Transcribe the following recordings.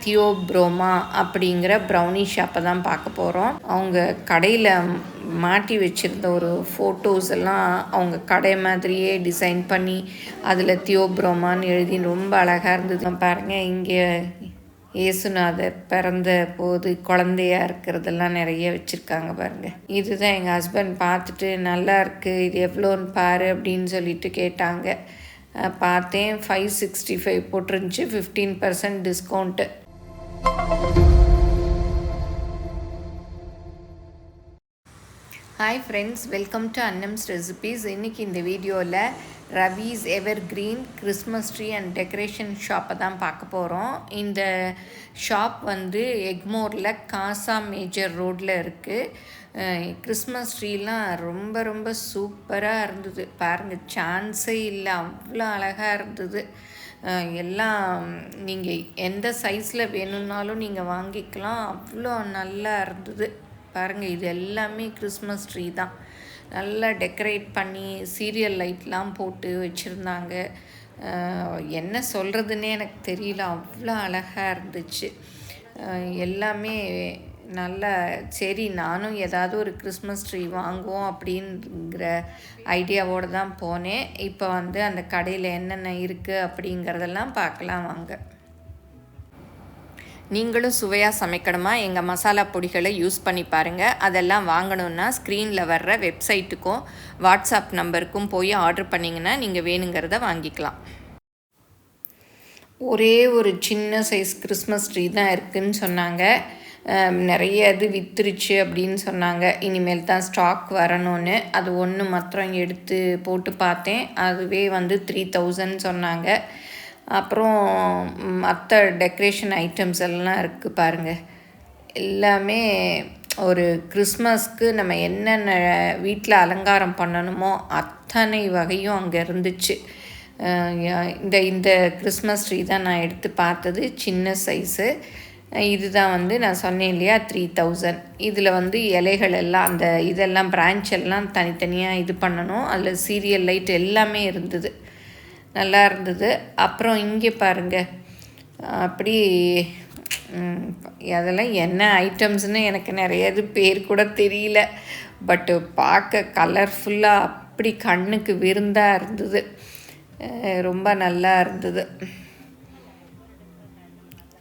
தியோப்ரோமா அப்படிங்கிற ப்ரௌனி ஷாப்பை தான் பார்க்க போகிறோம். அவங்க கடையில் மாட்டி வச்சுருந்த ஒரு ஃபோட்டோஸ் எல்லாம் அவங்க கடை மாதிரியே டிசைன் பண்ணி அதில் தியோப்ரோமான்னு எழுதி ரொம்ப அழகாக இருந்தது. பாருங்கள், இங்கே இயேசுநாதர் பிறந்த போது குழந்தையாக இருக்கிறதெல்லாம் நிறைய வச்சுருக்காங்க பாருங்கள். இதுதான் எங்கள் ஹஸ்பண்ட் பார்த்துட்டு நல்லா இருக்குது, இது எவ்வளோன்னு பாரு அப்படின்னு சொல்லிட்டு கேட்டாங்க. பார்த்தேன், 565 போட்டிருந்துச்சு, 15% discount. Hi friends, welcome to Annam's recipes. இன்றைக்கி இந்த வீடியோவில் Ravi's evergreen Christmas tree and decoration ஷாப்பை தான் பார்க்க போகிறோம். இந்த ஷாப் வந்து எக்மோரில் காசா மேஜர் ரோட்டில் இருக்குது. கிறிஸ்மஸ் ட்ரீலாம் ரொம்ப ரொம்ப சூப்பராக இருந்தது. பாருங்கள், சான்ஸே இல்லை, அவ்வளோ அழகாக இருந்தது. எல்லாம் நீங்கள் எந்த சைஸில் வேணும்னாலும் நீங்கள் வாங்கிக்கலாம், அவ்வளோ நல்லா இருந்தது. பாருங்கள், இது எல்லாமே கிறிஸ்மஸ் ட்ரீ தான். நல்லா டெக்கரேட் பண்ணி சீரியல் லைட்லாம் போட்டு வச்சுருந்தாங்க. என்ன சொல்கிறதுன்னே எனக்கு தெரியல, அவ்வளோ அழகாக இருந்துச்சு எல்லாமே. நல்லா சரி, நானும் ஏதாவது ஒரு கிறிஸ்மஸ் ட்ரீ வாங்குவோம் அப்படிங்கிற ஐடியாவோடு தான் போனேன். இப்போ வந்து அந்த கடையில் என்னென்ன இருக்குது அப்படிங்கிறதெல்லாம் பார்க்கலாம் வாங்க. நீங்களும் சுவையாக சமைக்கணுமா? எங்கள் மசாலா பொடிகளை யூஸ் பண்ணி பாருங்கள். அதெல்லாம் வாங்கணுன்னா ஸ்க்ரீனில் வர்ற வெப்சைட்டுக்கும் வாட்ஸ்அப் நம்பருக்கும் போய் ஆர்டர் பண்ணிங்கன்னா நீங்கள் வேணுங்கிறத வாங்கிக்கலாம். ஒரே ஒரு சின்ன சைஸ் கிறிஸ்மஸ் ட்ரீ தான் இருக்குதுன்னு சொன்னாங்க. நிறைய இது விற்றுருச்சு அப்படின்னு சொன்னாங்க. இனிமேல் தான் ஸ்டாக் வரணும்னு. அது ஒன்று மாத்திரம் எடுத்து போட்டு பார்த்தேன், அதுவே வந்து 3000 சொன்னாங்க. அப்புறம் மற்ற டெக்கரேஷன் ஐட்டம்ஸ் எல்லாம் இருக்குது பாருங்கள். எல்லாமே ஒரு கிறிஸ்மஸ்க்கு நம்ம என்னென்ன வீட்டில் அலங்காரம் பண்ணணுமோ அத்தனை வகையும் அங்கே இருந்துச்சு. இந்த கிறிஸ்மஸ் ட்ரீ தான் நான் எடுத்து பார்த்தது, சின்ன சைஸு. இதுதான் வந்து நான் சொன்னேன் இல்லையா, 3000. இதில் வந்து இலைகள் எல்லாம், அந்த இதெல்லாம் பிரான்ச் எல்லாம் தனித்தனியாக இது பண்ணணும். அதில் சீரியல் லைட் எல்லாமே இருந்தது, நல்லா இருந்தது. அப்புறம் இங்கே பாருங்கள், அப்படி அதெல்லாம் என்ன ஐட்டம்ஸ்னு எனக்கு நிறைய இது பேர் கூட தெரியல. பட்டு பார்க்க கலர்ஃபுல்லாக அப்படி கண்ணுக்கு விருந்தாக இருந்தது, ரொம்ப நல்லா இருந்தது.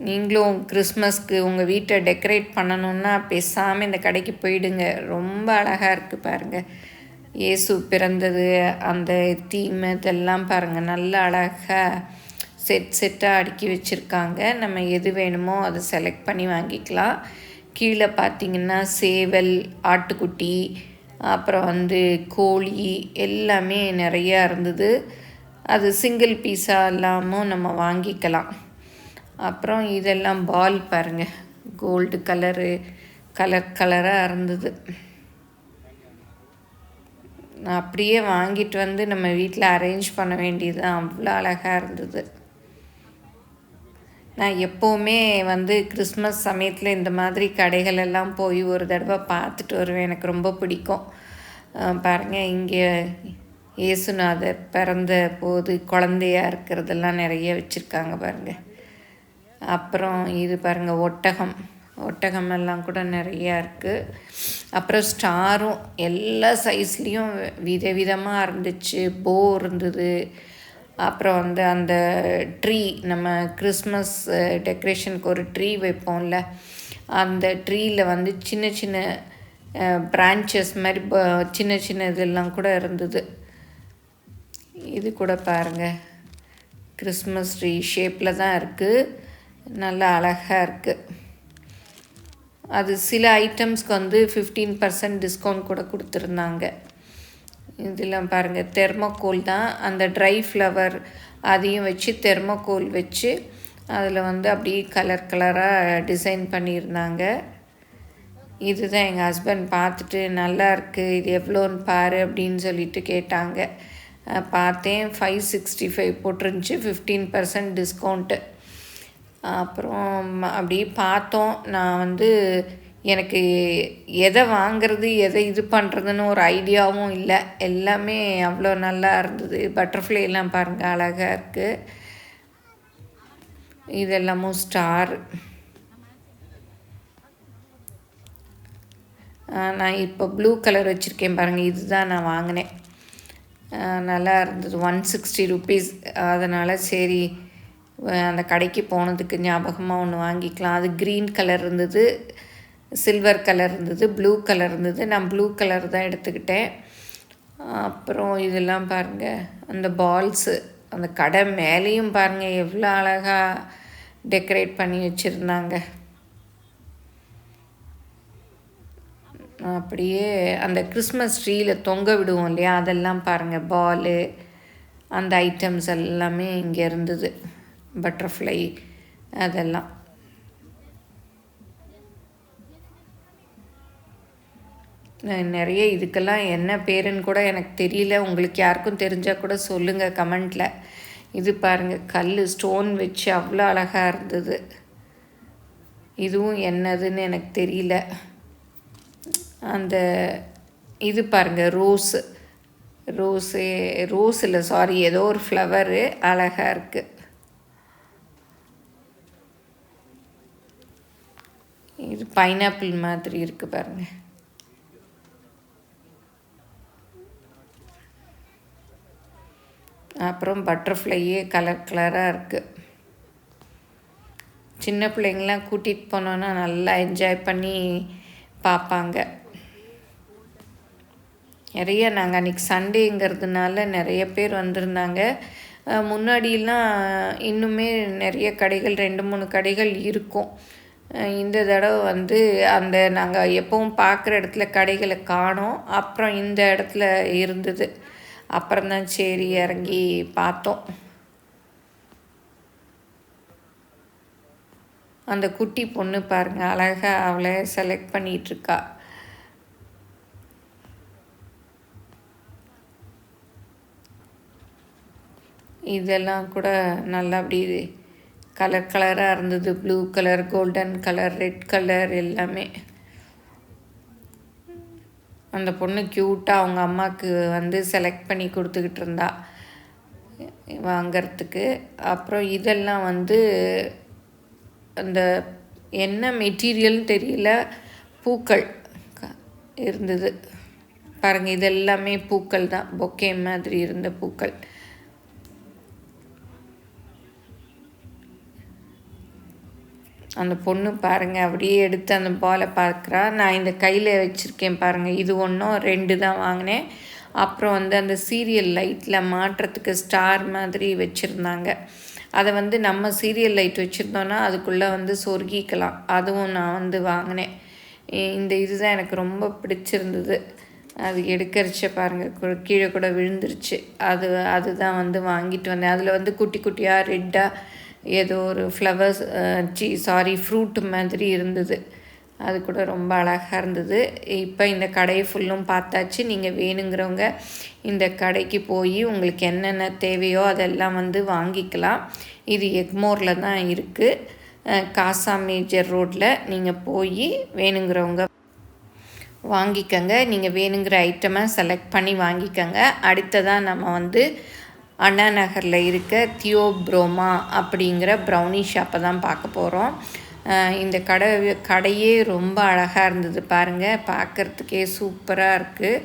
நீங்களும் கிறிஸ்மஸ்க்கு உங்கள் வீட்டை டெக்கரேட் பண்ணணுன்னா பேசாமல் இந்த கடைக்கு போயிடுங்க, ரொம்ப அழகாக இருக்குது பாருங்கள். இயேசு பிறந்தது அந்த தீம் இதெல்லாம் பாருங்கள், நல்ல அழகாக செட்டாக அடுக்கி வச்சுருக்காங்க. நம்ம எது வேணுமோ அதை செலக்ட் பண்ணி வாங்கிக்கலாம். கீழே பார்த்திங்கன்னா சேவல், ஆட்டுக்குட்டி, அப்புறம் வந்து கோழி எல்லாமே நிறையா இருந்தது. அது சிங்கிள் பீஸாக இல்லாமல் நம்ம வாங்கிக்கலாம். அப்புறம் இதெல்லாம் பால் பாருங்கள், கோல்டு கலராக இருந்தது. நான் அப்படியே வாங்கிட்டு வந்து நம்ம வீட்டில் அரேஞ்ச் பண்ண வேண்டியது தான், அவ்வளோ அழகாக இருந்தது. நான் எப்போவுமே வந்து கிறிஸ்மஸ் சமயத்தில் இந்த மாதிரி கடைகளெல்லாம் போய் ஒரு தடவை பார்த்துட்டு வருவேன், எனக்கு ரொம்ப பிடிக்கும். பாருங்கள், இங்கே இயேசுநாதர் பிறந்த போது குழந்தையாக இருக்கிறதெல்லாம் நிறைய வச்சுருக்காங்க பாருங்கள். அப்புறம் இது பாருங்கள், ஒட்டகமெல்லாம் கூட நிறையா இருக்குது. அப்புறம் ஸ்டாரும் எல்லா சைஸ்லேயும் விதவிதமாக இருந்துச்சு. போ இருந்தது. அப்புறம் வந்து அந்த ட்ரீ, நம்ம கிறிஸ்மஸ் டெக்கரேஷனுக்கு ஒரு ட்ரீ வைப்போம்ல, அந்த ட்ரீயில் வந்து சின்ன சின்ன பிரான்ச்சஸ் மாதிரி சின்ன சின்ன இதெல்லாம் கூட இருந்தது. இது கூட பாருங்கள், கிறிஸ்மஸ் ட்ரீ ஷேப்பில் தான் இருக்குது, நல்லா அழகாக இருக்குது. அது சில ஐட்டம்ஸ்க்கு வந்து 15% டிஸ்கவுண்ட் கூட கொடுத்துருந்தாங்க. இதெல்லாம் பாருங்கள், தெர்மோகோல் தான், அந்த ட்ரை ஃப்ளவர் அதையும் வச்சு தெர்மோகோல் வச்சு அதில் வந்து அப்படியே கலராக டிசைன் பண்ணியிருந்தாங்க. இதுதான் எங்கள் ஹஸ்பண்ட் பார்த்துட்டு நல்லா இருக்குது, இது எவ்வளோன்னு பாரு அப்படின்னு சொல்லிட்டு கேட்டாங்க. பார்த்தேன், 565 போட்டிருந்துச்சு, 15% டிஸ்கவுண்ட்டு. அப்புறம் அப்படியே பார்த்தோம். நான் வந்து எனக்கு எதை வாங்கிறது எதை இது பண்ணுறதுன்னு ஒரு ஐடியாவும் இல்லை. எல்லாமே அவ்வளோ நல்லா இருந்தது. பட்டர்ஃப்ளைலாம் பாருங்கள், அழகாக இருக்குது. இதெல்லாமும் ஸ்டார். நான் இப்போ ப்ளூ கலர் வச்சுருக்கேன் பாருங்கள், இதுதான் நான் வாங்கினேன். நல்லா இருந்தது, 160 rupees. அதனால் சரி அந்த கடைக்கு போனதுக்கு ஞாபகமாக ஒன்று வாங்கிக்கலாம். அது க்ரீன் கலர் இருந்தது, சில்வர் கலர் இருந்தது, ப்ளூ கலர் இருந்தது. நான் ப்ளூ கலர் தான் எடுத்துக்கிட்டேன். அப்புறம் இதெல்லாம் பாருங்கள், அந்த பால்ஸு, அந்த கடை மேலேயும் பாருங்கள் எவ்வளோ அழகாக டெக்கரேட் பண்ணி வச்சுருந்தாங்க. அப்படியே அந்த கிறிஸ்மஸ் ட்ரீயில் தொங்க விடுவோம் இல்லையா, அதெல்லாம் பாருங்கள், பாலு, அந்த ஐட்டம்ஸ் எல்லாமே இங்கே இருந்தது. பட்டர்ஃப்ளை அதெல்லாம். நிறைய இதுக்கெல்லாம் என்ன பேருன்னு கூட எனக்கு தெரியல. உங்களுக்கு யாருக்கும் தெரிஞ்சால் கூட சொல்லுங்கள் கமெண்ட்டில். இது பாருங்கள், கல் ஸ்டோன் வச்சு அவ்வளோ அழகாக இருந்தது. இதுவும் என்னதுன்னு எனக்கு தெரியல. அந்த இது பாருங்கள், ரோஸ் இல்லை சாரி, ஏதோ ஒரு ஃப்ளவரு அழகாக இருக்குது. இது பைனாப்பிள் மாதிரி இருக்குது பாருங்கள். அப்புறம் பட்டர்ஃப்ளையே கலர் கலராக இருக்குது. சின்ன பிள்ளைங்களாம் கூட்டிகிட்டு போனோன்னா நல்லா என்ஜாய் பண்ணி பார்ப்பாங்க. நிறைய நாங்கள் அன்றைக்கி சண்டேங்கிறதுனால நிறைய பேர் வந்திருந்தாங்க. முன்னாடிலாம் இன்னுமே நிறைய கடைகள், 2-3 கடைகள் இருக்கும். இந்த தடவை வந்து அந்த நாங்கள் எப்பவும் பார்க்குற இடத்துல கடைகளை காணோம். அப்புறம் இந்த இடத்துல இருந்தது. அப்புறம்தான் சரி இறங்கி பார்த்தோம். அந்த குட்டி பொண்ணு பாருங்கள், அழகாக அவளை செலக்ட் பண்ணிகிட்ருக்கா. இதெல்லாம் கூட நல்லா அப்படி கலர் கலராக இருந்தது. Blue colour, golden colour, red colour எல்லாமே. அந்த பொண்ணு க்யூட்டாக அவங்க அம்மாவுக்கு வந்து செலக்ட் பண்ணி கொடுத்துக்கிட்டு இருந்தா வாங்கிறதுக்கு. அப்புறம் இதெல்லாம் வந்து அந்த என்ன மெட்டீரியல்னு தெரியல, பூக்கள் இருந்தது பாருங்கள். இதெல்லாமே பூக்கள் தான், பொக்கே மாதிரி இருந்த பூக்கள். அந்த பொண்ணு பாருங்கள் அப்படியே எடுத்து அந்த பாலை பார்க்குறா. நான் இந்த கையில் வச்சுருக்கேன் பாருங்கள், இது ஒன்றும் 2 தான் வாங்கினேன். அப்புறம் வந்து அந்த சீரியல் லைட்டில் மாட்டுறதுக்கு ஸ்டார் மாதிரி வச்சுருந்தாங்க. அதை வந்து நம்ம சீரியல் லைட் வச்சுருந்தோன்னா அதுக்குள்ளே வந்து சொருகிக்கலாம். அதுவும் நான் வந்து வாங்கினேன். இந்த இதுதான் எனக்கு ரொம்ப பிடிச்சிருந்தது. அது எடுக்கரிச்ச பாருங்கள், கீழே கூட விழுந்துருச்சு. அதுதான் வந்து வாங்கிட்டு வந்தேன். அதில் வந்து குட்டி குட்டியாக ரெட்டாக ஏதோ ஒரு ஃப்ளவர்ஸ் ஃப்ரூட் மாதிரி இருந்தது. அது கூட ரொம்ப அழகாக இருந்தது. இப்போ இந்த கடையை ஃபுல்லும் பார்த்தாச்சு. நீங்கள் வேணுங்கிறவங்க இந்த கடைக்கு போய் உங்களுக்கு என்னென்ன தேவையோ அதெல்லாம் வந்து வாங்கிக்கலாம். இது எக்மோரில் தான் இருக்குது, காசா மேஜர் ரோட்டில். நீங்கள் போய் வேணுங்கிறவங்க வாங்கிக்கங்க. நீங்கள் வேணுங்கிற ஐட்டமை செலக்ட் பண்ணி வாங்கிக்கங்க. அடுத்ததாக நம்ம வந்து அண்ணா நகரில் இருக்க தியோப்ரோமா அப்படிங்கிற ப்ரௌனி ஷாப்பை தான் பார்க்க போகிறோம். இந்த கடையே ரொம்ப அழகாக இருந்தது பாருங்கள், பார்க்குறதுக்கே சூப்பராக இருக்குது.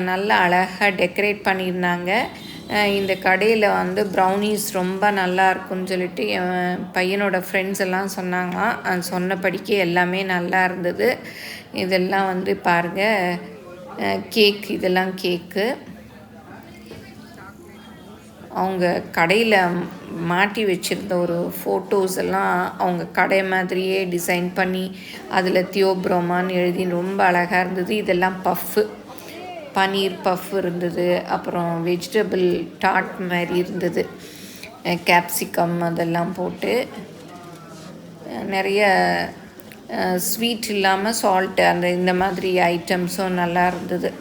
நல்லா அழகாக டெக்கரேட் பண்ணியிருந்தாங்க. இந்த கடையில் வந்து ப்ரௌனிஸ் ரொம்ப நல்லா இருக்குன்னு சொல்லிட்டு என் பையனோட ஃப்ரெண்ட்ஸ் எல்லாம் சொன்னாங்களாம். சொன்னபடிக்கு எல்லாமே நல்லா இருந்தது. இதெல்லாம் வந்து பாருங்கள், கேக், இதெல்லாம் கேக்கு. அவங்க கடையில் மாட்டி வச்சுருந்த ஒரு ஃபோட்டோஸ் எல்லாம் அவங்க கடை மாதிரியே டிசைன் பண்ணி அதில் தியோப்ரோமான்னு எழுதி ரொம்ப அழகாக இருந்தது. இதெல்லாம் பஃப்பு, பன்னீர் பஃப் இருந்தது. அப்புறம் வெஜிடபிள் டாட் மாதிரி இருந்தது, கேப்சிகம் அதெல்லாம் போட்டு. நிறைய ஸ்வீட் இல்லாமல் சால்ட்டு அந்த இந்த மாதிரி ஐட்டம்ஸும் நல்லா இருந்தது.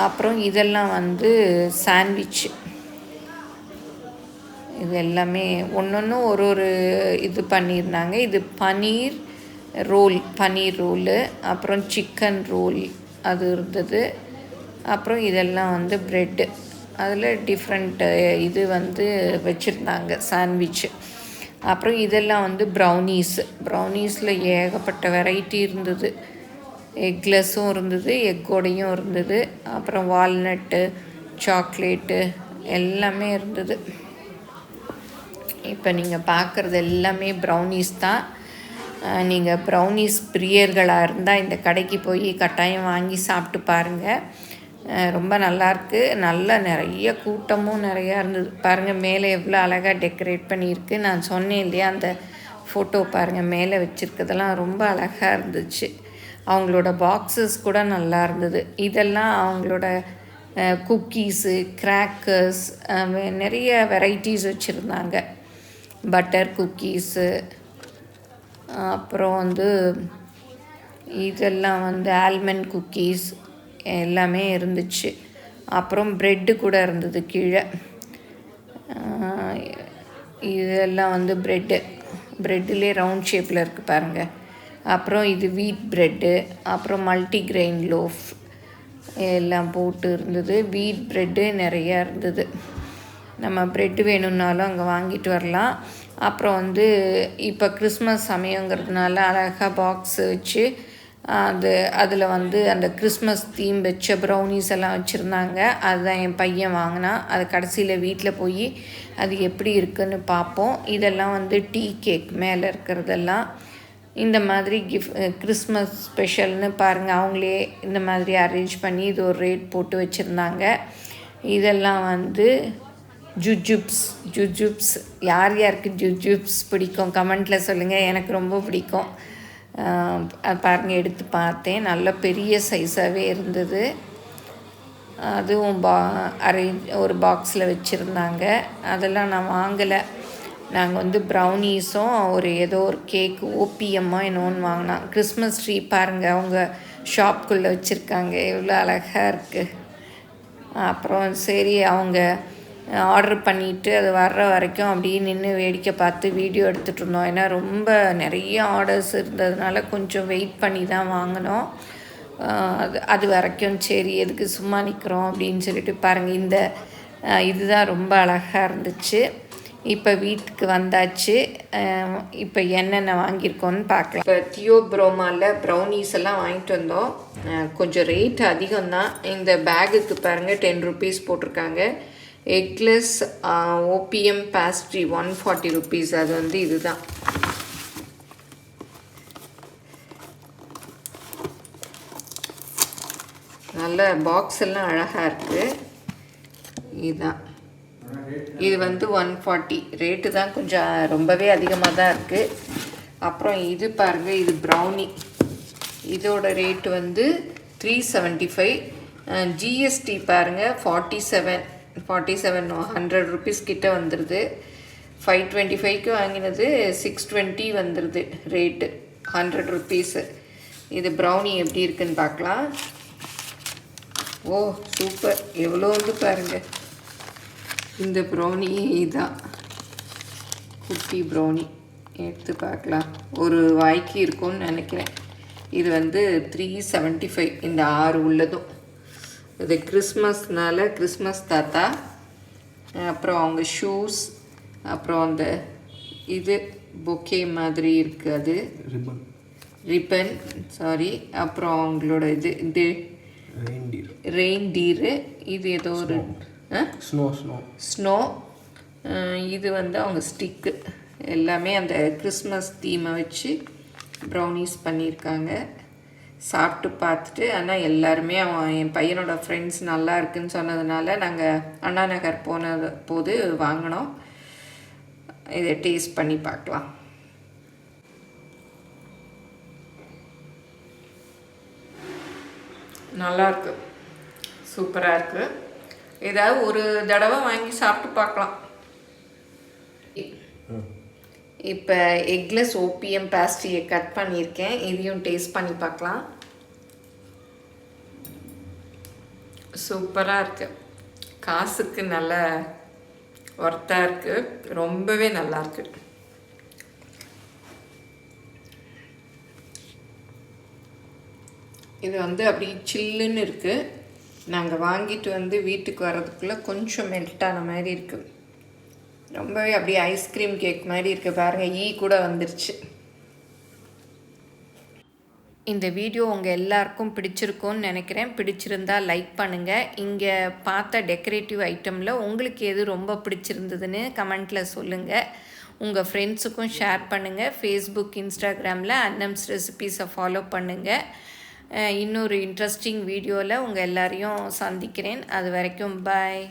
அப்புறம் இதெல்லாம் வந்து சாண்ட்விச். இது எல்லாமே ஒன்று ஒரு இது பண்ணியிருந்தாங்க. இது பன்னீர் ரோலு, அப்புறம் சிக்கன் ரோல் அது இருந்தது. அப்புறம் இதெல்லாம் வந்து ப்ரெட்டு, அதில் டிஃப்ரெண்ட் இது வந்து வச்சுருந்தாங்க சாண்ட்விட்சு. அப்புறம் இதெல்லாம் வந்து ப்ரௌனீஸில் ஏகப்பட்ட வெரைட்டி இருந்தது. எக்லெஸ்ஸும் இருந்தது, எக்கோடையும் இருந்தது. அப்புறம் வால்நட்டு, சாக்லேட்டு எல்லாமே இருந்தது. இப்போ நீங்கள் பார்க்குறது எல்லாமே ப்ரௌனீஸ் தான். நீங்கள் ப்ரௌனீஸ் பிரியர்களாக இருந்தால் இந்த கடைக்கு போய் கட்டாயம் வாங்கி சாப்பிட்டு பாருங்கள். ரொம்ப நல்லாயிருக்கு. நிறைய கூட்டமும் நிறையா இருந்தது. பாருங்கள் மேலே எவ்வளோ அழகாக டெக்கரேட் பண்ணியிருக்கு. நான் சொன்னேன் இல்லையா, அந்த ஃபோட்டோ பாருங்கள் மேலே வச்சுருக்கிறதெல்லாம் ரொம்ப அழகாக இருந்துச்சு. அவங்களோட பாக்ஸஸ் கூட நல்லா இருந்தது. இதெல்லாம் அவங்களோட குக்கீஸு, கிராக்கர்ஸ், நிறைய வெரைட்டிஸ் வச்சுருந்தாங்க. பட்டர் குக்கீஸு, அப்புறம் வந்து இதெல்லாம் வந்து ஆல்மண்ட் குக்கீஸ் எல்லாமே இருந்துச்சு. அப்புறம் ப்ரெட்டு கூட இருந்தது கீழே. இதெல்லாம் வந்து ப்ரெட்டிலே ரவுண்ட் ஷேப்பில் இருக்குது பாருங்கள். அப்புறம் இது வீட் ப்ரெட்டு, அப்புறம் மல்டிக்ரெயின் லோஃப் எல்லாம் போட்டு இருந்தது. வீட் ப்ரெட்டு நிறையா இருந்தது. நம்ம ப்ரெட்டு வேணும்னாலும் அங்கே வாங்கிட்டு வரலாம். அப்புறம் வந்து இப்போ கிறிஸ்மஸ் சமயங்கிறதுனால அழகாக பாக்ஸ் வச்சு அதில் வந்து அந்த கிறிஸ்மஸ் தீம் வச்ச ப்ரௌனீஸ் எல்லாம் வச்சுருந்தாங்க. அதுதான் என் பையன் வாங்கினான். அது கடைசியில் வீட்டில் போய் அது எப்படி இருக்குதுன்னு பார்ப்போம். இதெல்லாம் வந்து டீ கேக் மேலே இருக்கிறதெல்லாம் இந்த மாதிரி கிறிஸ்மஸ் ஸ்பெஷல்னு பாருங்கள். அவங்களே இந்த மாதிரி அரேஞ்ச் பண்ணி இது ஒரு ரேட் போட்டு வச்சுருந்தாங்க. இதெல்லாம் வந்து ஜுஜுப்ஸ் யாருக்கு ஜுஜுப்ஸ் பிடிக்கும் கமெண்ட்டில் சொல்லுங்கள். எனக்கு ரொம்ப பிடிக்கும். பாருங்கள், எடுத்து பார்த்தேன். நல்ல பெரிய சைஸாகவே இருந்தது. அதுவும் ஒரு பாக்ஸில் வச்சுருந்தாங்க. அதெல்லாம் நான் வாங்கலை. நாங்கள் வந்து ப்ரௌனீஸும் ஏதோ ஒரு கேக்கு ஓபிஎம்மாக என்னோன்னு வாங்கினோம். கிறிஸ்மஸ் ட்ரீ பாருங்கள், அவங்க ஷாப்புக்குள்ளே வச்சுருக்காங்க. எவ்வளோ அழகாக இருக்குது. அப்புறம் சரி, அவங்க ஆர்டர் பண்ணிவிட்டு அது வர்ற வரைக்கும் அப்படியே நின்று வேடிக்கை பார்த்து வீடியோ எடுத்துகிட்டு இருந்தோம். ஏன்னா ரொம்ப நிறைய ஆர்டர்ஸ் இருந்ததுனால கொஞ்சம் வெயிட் பண்ணி தான் வாங்கினோம். அது வரைக்கும் சரி எதுக்கு சும்மா நிற்கிறோம் அப்படின்னு சொல்லிட்டு பாருங்கள், இதுதான் ரொம்ப அழகாக இருந்துச்சு. இப்போ வீட்டுக்கு வந்தாச்சு. இப்போ என்னென்ன வாங்கியிருக்கோன்னு பார்க்கலாம். இப்போ தியோப்ரோமாவில் ப்ரௌனீஸ் எல்லாம் வாங்கிட்டு வந்தோம். கொஞ்சம் ரேட் அதிகம்தான். இந்த பேகுக்கு பாருங்கள் 10 rupees போட்டிருக்காங்க. Eggless OPM pastry 140 rupees. அது வந்து இதுதான். நல்ல பாக்ஸ் எல்லாம் அழகாக இருக்குது. இதுதான். இது வந்து 140 ரேட்டு தான். கொஞ்சம் ரொம்பவே அதிகமாக தான் இருக்குது. அப்புறம் இது பாருங்கள், இது ப்ரௌனி. இதோட ரேட்டு வந்து 375. ஜிஎஸ்டி பாருங்கள் 47 100 rupees கிட்ட வந்துடுது. 525க்கு வாங்கினது 620 வந்துடுது ரேட்டு, 100 rupees. இது ப்ரௌனி எப்படி இருக்குன்னு பார்க்கலாம். ஓ சூப்பர், எவ்வளோ வந்து பாருங்கள். இந்த ப்ரௌனி தான், குட்டி ப்ரௌனி. எடுத்து பார்க்கலாம், ஒரு வாய்க்கு இருக்கும்னு நினைக்கிறேன். இது வந்து 375 இந்த 6 உள்ளதும். இது கிறிஸ்மஸ்னால கிறிஸ்மஸ் தாத்தா, அப்புறம் அவங்க ஷூஸ், அப்புறம் அந்த இது பொக்கே மாதிரி இருக்குது, அது ரிப்பன் சாரி. அப்புறம் அவங்களோட இது ரெயின்டீரு. இது ஏதோ ஒரு ஸ்னோ. இது வந்து அவங்க ஸ்டிக்கு. எல்லாமே அந்த கிறிஸ்மஸ் தீமை வச்சு ப்ரௌனீஸ் பண்ணியிருக்காங்க. சாப்பிட்டு பார்த்துட்டு, ஆனால் எல்லாருமே என் பையனோட ஃப்ரெண்ட்ஸ் நல்லா இருக்குன்னு சொன்னதுனால நாங்கள் அண்ணா நகர் போது வாங்கினோம். இதை டேஸ்ட் பண்ணி பார்க்கலாம். நல்லாயிருக்கு, சூப்பராக இருக்குது. ஏதாவது ஒரு தடவை வாங்கி சாப்பிட்டு பார்க்கலாம். இப்போ எக்லெஸ் ஓபிஎம் பேஸ்ட்ரியை கட் பண்ணியிருக்கேன். இதையும் டேஸ்ட் பண்ணி பார்க்கலாம். சூப்பராக இருக்குது. காசுக்கு நல்ல ஒர்த்தாக இருக்குது. ரொம்பவே நல்லாயிருக்கு. இது வந்து அப்படி சில்லுன்னு இருக்குது. நாங்கள் வாங்கிட்டு வந்து வீட்டுக்கு வர்றதுக்குள்ளே கொஞ்சம் மெல்ட்டான மாதிரி இருக்குது. ரொம்பவே அப்படியே ஐஸ்கிரீம் கேக் மாதிரி இருக்குது பாருங்கள். கூட வந்துருச்சு. இந்த வீடியோ உங்கள் எல்லாருக்கும் பிடிச்சிருக்கும்னு நினைக்கிறேன். பிடிச்சிருந்தா லைக் பண்ணுங்கள். இங்கே பார்த்த டெக்கரேட்டிவ் ஐட்டமில் உங்களுக்கு எது ரொம்ப பிடிச்சிருந்ததுன்னு கமெண்ட்டில் சொல்லுங்கள். உங்கள் ஃப்ரெண்ட்ஸுக்கும் ஷேர் பண்ணுங்கள். ஃபேஸ்புக், இன்ஸ்டாகிராமில் அன்னம்ஸ் ரெசிபீஸை ஃபாலோ பண்ணுங்கள். இன்னொரு இன்ட்ரெஸ்டிங் வீடியோவில் உங்கள் எல்லாரையும் சந்திக்கிறேன். அது வரைக்கும் பாய்.